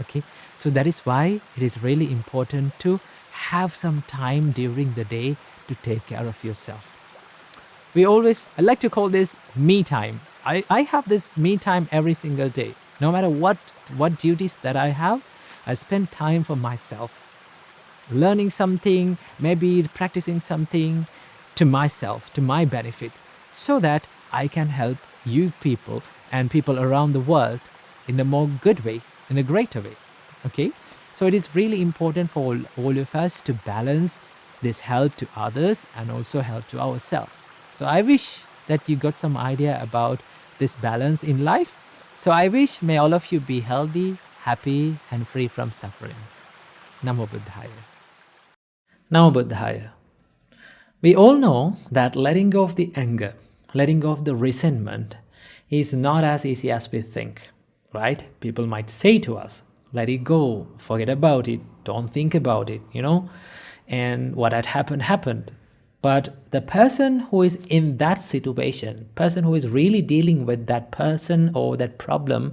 Okay, so that is why it is really important to have some time during the day to take care of yourself. I like to call this me time. I have this me time every single day. No matter what duties that I have, I spend time for myself, learning something, maybe practicing something to myself, to my benefit, so that I can help you people and people around the world in a more good way, in a greater way. Okay, so it is really important for all of us to balance this help to others and also help to ourselves. So I wish that you got some idea about this balance in life. So I wish may all of you be healthy, happy and free from sufferings. Namo Buddhaya. Namo Buddhaya. We all know that letting go of the anger, letting go of the resentment is not as easy as we think, right? People might say to us, let it go, forget about it, don't think about it, and what had happened, happened. But the person who is in that situation, person who is really dealing with that person or that problem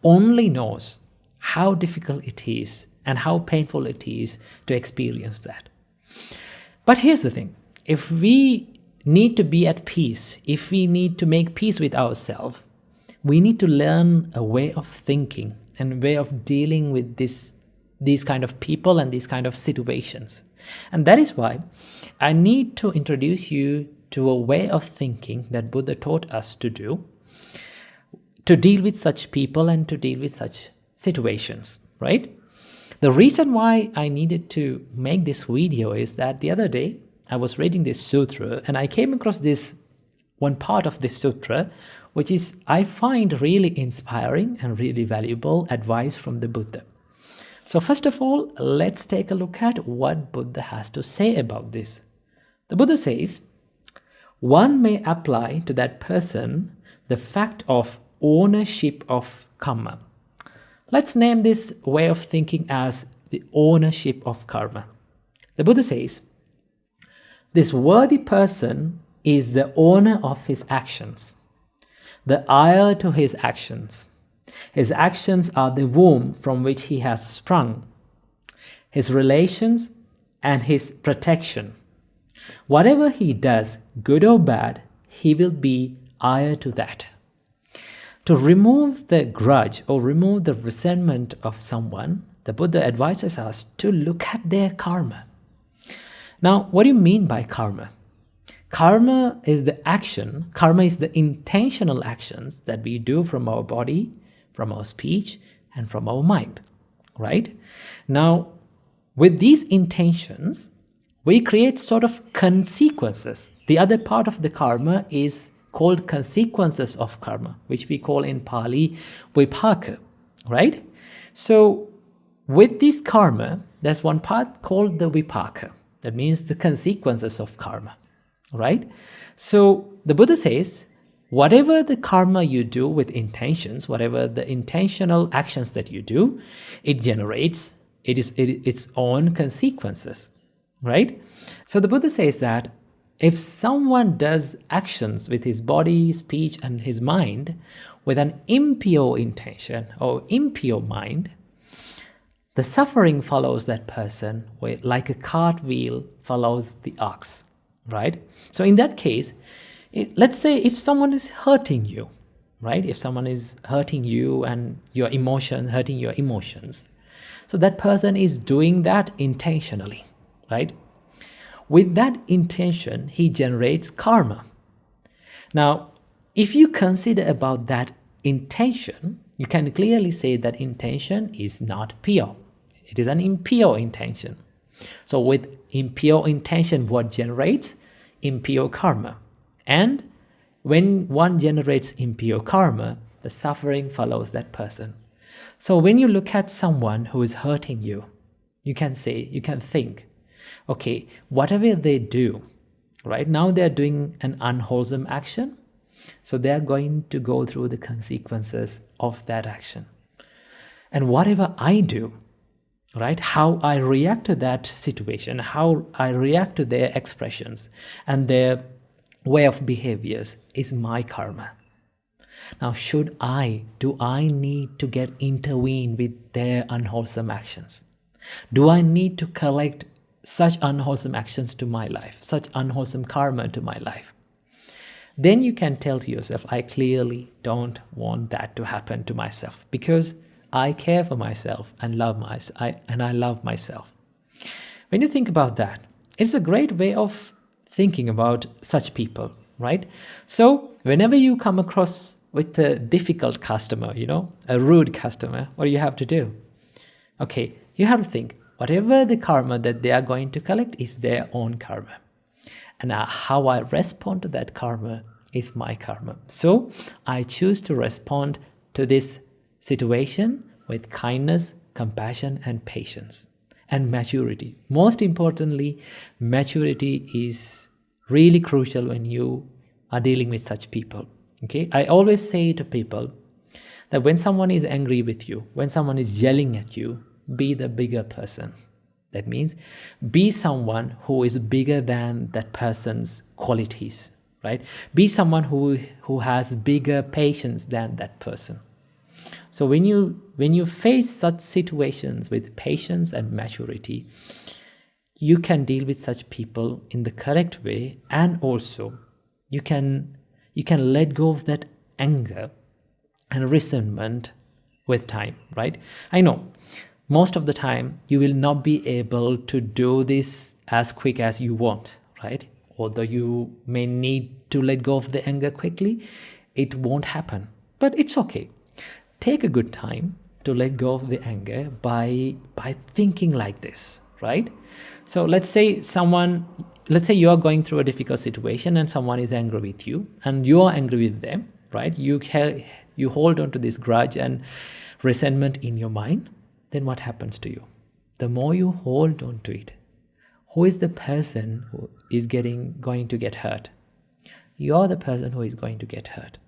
only knows how difficult it is and how painful it is to experience that. But here's the thing. If we need to be at peace, if we need to make peace with ourselves, we need to learn a way of thinking and a way of dealing with these kind of people and these kind of situations. And that is why I need to introduce you to a way of thinking that Buddha taught us to do, to deal with such people and to deal with such situations, right? The reason why I needed to make this video is that the other day I was reading this sutra and I came across this one part of this sutra, which is I find really inspiring and really valuable advice from the Buddha. So first of all, let's take a look at what Buddha has to say about this. The Buddha says, one may apply to that person the fact of ownership of karma. Let's name this way of thinking as the ownership of karma. The Buddha says, this worthy person is the owner of his actions, the heir to his actions. His actions are the womb from which he has sprung, his relations and his protection. Whatever he does, good or bad, he will be heir to that. To remove the grudge or remove the resentment of someone, the Buddha advises us to look at their karma. Now, what do you mean by karma? Karma is the action, karma is the intentional actions that we do from our body, from our speech, and from our mind, right? Now, with these intentions, we create sort of consequences. The other part of the karma is called consequences of karma, which we call in Pali vipaka, right? So with this karma, there's one part called the vipaka. That means the consequences of karma, right? So the Buddha says, whatever the karma you do with intentions, whatever the intentional actions that you do, it generates its own consequences, right? So the Buddha says that if someone does actions with his body, speech, and his mind with an impure intention or impure mind, the suffering follows that person like a cartwheel follows the ox, right? So in that case, let's say if someone is hurting you, right? If someone is hurting you and hurting your emotions, so that person is doing that intentionally, right? With that intention, he generates karma. Now, if you consider about that intention, you can clearly say that intention is not pure. It is an impure intention. So with impure intention, what generates? Impure karma. And when one generates impure karma, the suffering follows that person. So when you look at someone who is hurting you, you can think, okay, whatever they do, right now they're doing an unwholesome action, so they're going to go through the consequences of that action. And whatever I do, right, how I react to that situation, how I react to their expressions and their way of behaviors is my karma. Now, do I need to get intervened with their unwholesome actions? Do I need to collect such unwholesome actions to my life, such unwholesome karma to my life? Then you can tell to yourself, I clearly don't want that to happen to myself because I care for myself and I love myself. When you think about that, it's a great way of thinking about such people, right? So whenever you come across with a difficult customer, a rude customer, what do you have to do? Okay, you have to think, whatever the karma that they are going to collect is their own karma. And how I respond to that karma is my karma. So I choose to respond to this situation with kindness, compassion, and patience. And maturity. Most importantly, maturity is really crucial when you are dealing with such people. Okay, I always say to people that when someone is angry with you, when someone is yelling at you, be the bigger person. That means be someone who is bigger than that person's qualities, right? Be someone who has bigger patience than that person. So when you face such situations with patience and maturity, you can deal with such people in the correct way, and also you can let go of that anger and resentment with time, right? I know most of the time you will not be able to do this as quick as you want, right? Although you may need to let go of the anger quickly, it won't happen. But it's okay. Take a good time to let go of the anger by thinking like this, right? So let's say you are going through a difficult situation and someone is angry with you and you are angry with them, right? You hold on to this grudge and resentment in your mind. then what happens to you? The more you hold on to it, who is the person who is going to get hurt? You're the person who is going to get hurt,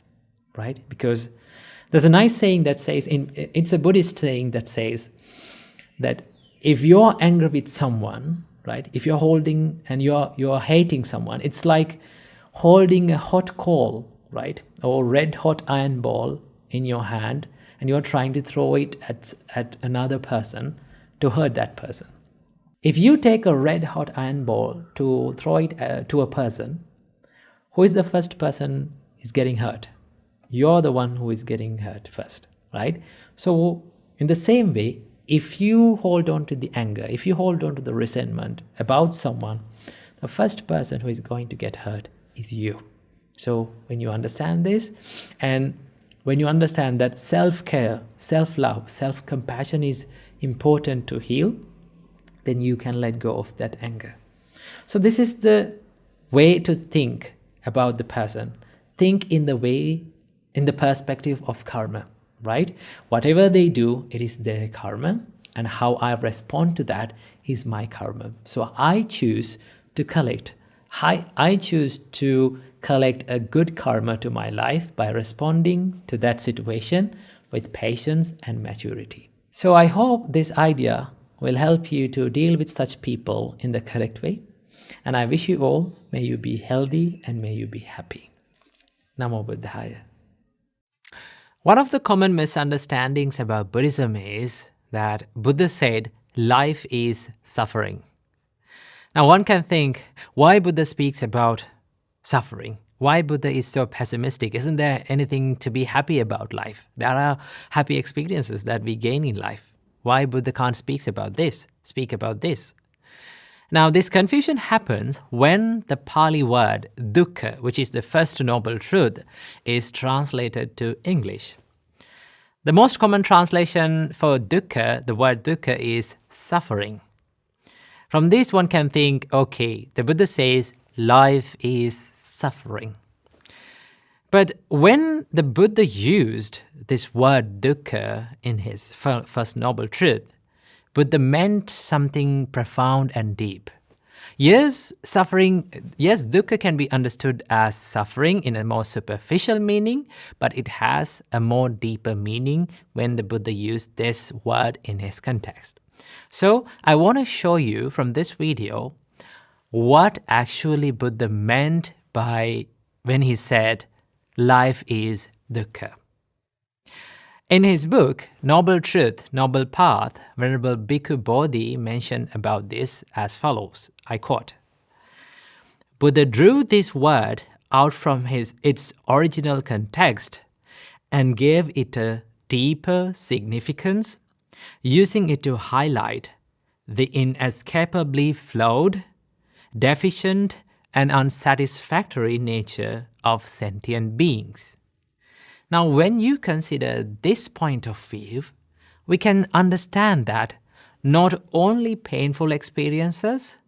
right? Because there's a nice saying that says, it's a Buddhist saying that says that if you're angry with someone, right? If you're holding and you're hating someone, it's like holding a hot coal, right? Or red hot iron ball in your hand, and you're trying to throw it at another person to hurt that person. If you take a red hot iron ball to throw it to a person, who is the first person is getting hurt? You're the one who is getting hurt first, right? So in the same way, if you hold on to the anger, if you hold on to the resentment about someone, the first person who is going to get hurt is you. So when you understand this, and when you understand that self-care, self-love, self-compassion is important to heal, then you can let go of that anger. So this is the way to think about the person. Think in the perspective of karma, right? Whatever they do, it is their karma, and how I respond to that is my karma. So I choose to collect. I choose to collect a good karma to my life by responding to that situation with patience and maturity. So I hope this idea will help you to deal with such people in the correct way. And I wish you all, may you be healthy and may you be happy. Namo Buddhaya. One of the common misunderstandings about Buddhism is that Buddha said life is suffering. Now one can think, why Buddha speaks about suffering? Why Buddha is so pessimistic? Isn't there anything to be happy about life? There are happy experiences that we gain in life. Why Buddha can't speak about this? Now this confusion happens when the Pali word dukkha, which is the first noble truth, is translated to English. The most common translation for dukkha, the word dukkha, is suffering. From this one can think, okay, the Buddha says life is suffering. But when the Buddha used this word dukkha in his first noble truth, Buddha meant something profound and deep. Yes, dukkha can be understood as suffering in a more superficial meaning, but it has a more deeper meaning when the Buddha used this word in his context. So I want to show you from this video what actually Buddha meant by when he said life is dukkha. In his book, Noble Truth, Noble Path, Venerable Bhikkhu Bodhi mentioned about this as follows, I quote, Buddha drew this word out from its original context and gave it a deeper significance, using it to highlight the inescapably flawed, deficient, and unsatisfactory nature of sentient beings. Now, when you consider this point of view, we can understand that not only painful experiences,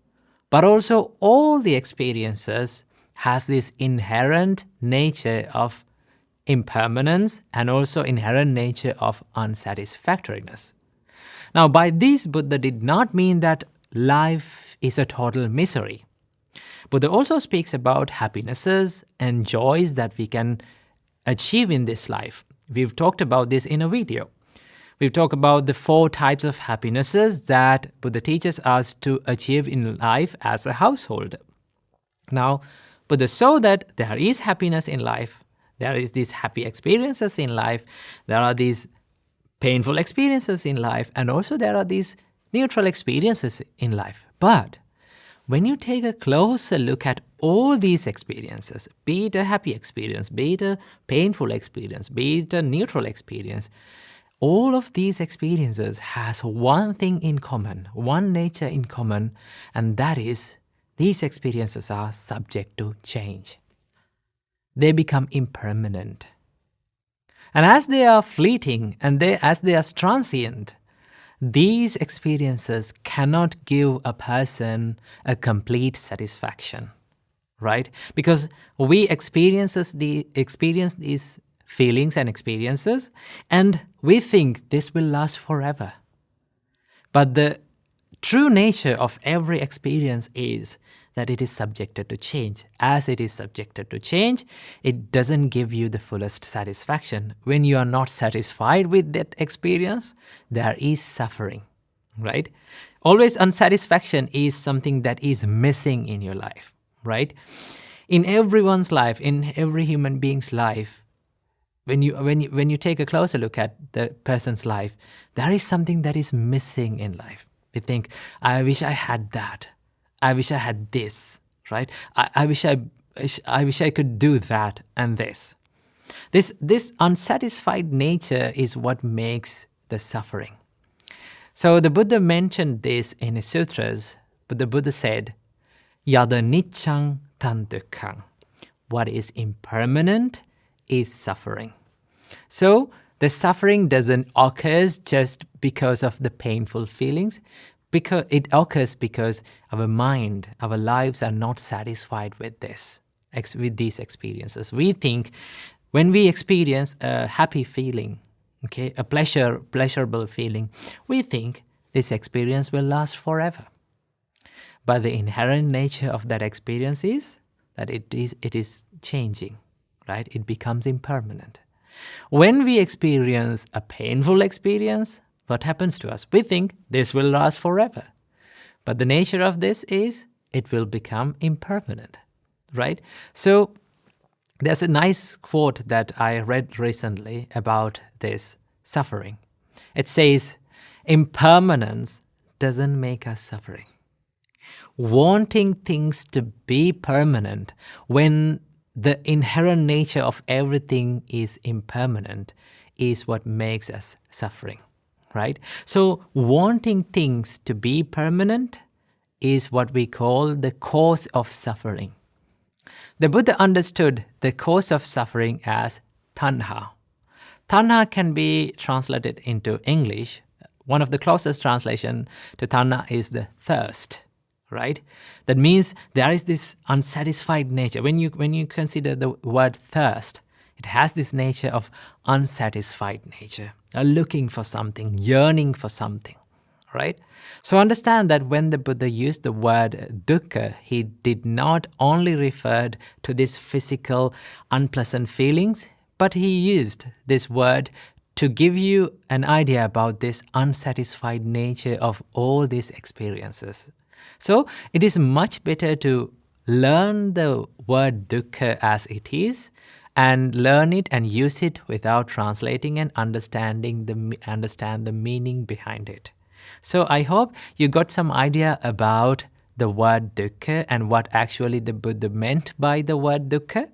but also all the experiences has this inherent nature of impermanence and also inherent nature of unsatisfactoriness. Now, by this, Buddha did not mean that life is a total misery. Buddha also speaks about happinesses and joys that we can achieve in this life. We've talked about this in a video. We've talked about the 4 types of happinesses that Buddha teaches us to achieve in life as a householder. Now, Buddha saw that there is happiness in life, there is these happy experiences in life, there are these painful experiences in life, and also there are these neutral experiences in life. But when you take a closer look at all these experiences, be it a happy experience, be it a painful experience, be it a neutral experience, all of these experiences has one thing in common, one nature in common, and that is these experiences are subject to change. They become impermanent. And as they are fleeting and as they are transient, these experiences cannot give a person a complete satisfaction, right? Because we experience these feelings and experiences, and we think this will last forever. But the true nature of every experience is that it is subjected to change. As it is subjected to change, it doesn't give you the fullest satisfaction. When you are not satisfied with that experience, there is suffering, right? Always unsatisfaction is something that is missing in your life, right? In everyone's life, in every human being's life, when you take a closer look at the person's life, there is something that is missing in life. We think, I wish I had that. I wish I had this, right? I wish I could do that and this. This unsatisfied nature is what makes the suffering. So the Buddha mentioned this in his sutras, but the Buddha said, Yada niccang tan dukkhang. What is impermanent is suffering. So the suffering doesn't occur just because of the painful feelings, because it occurs because our mind, our lives are not satisfied with these experiences. We think when we experience a happy feeling, okay, a pleasurable feeling, we think this experience will last forever. But the inherent nature of that experience is that it is changing, right? It becomes impermanent. When we experience a painful experience, what happens to us? We think this will last forever. But the nature of this is it will become impermanent, right? So there's a nice quote that I read recently about this suffering. It says, impermanence doesn't make us suffering. Wanting things to be permanent when the inherent nature of everything is impermanent is what makes us suffering, right? So wanting things to be permanent is what we call the cause of suffering. The Buddha understood the cause of suffering as tanha. Tanha can be translated into English. One of the closest translation to tanha is the thirst, right? That means there is this unsatisfied nature. When you consider the word thirst, it has this nature of unsatisfied nature, looking for something, yearning for something, right? So understand that when the Buddha used the word dukkha, he did not only refer to these physical unpleasant feelings, but he used this word to give you an idea about this unsatisfied nature of all these experiences. So it is much better to learn the word dukkha as it is and learn it and use it without translating and understand the meaning behind it. So I hope you got some idea about the word dukkha and what actually the Buddha meant by the word dukkha.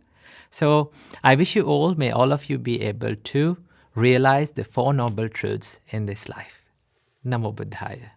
So I wish may all of you be able to realize the Four Noble Truths in this life. Namo Buddhaya.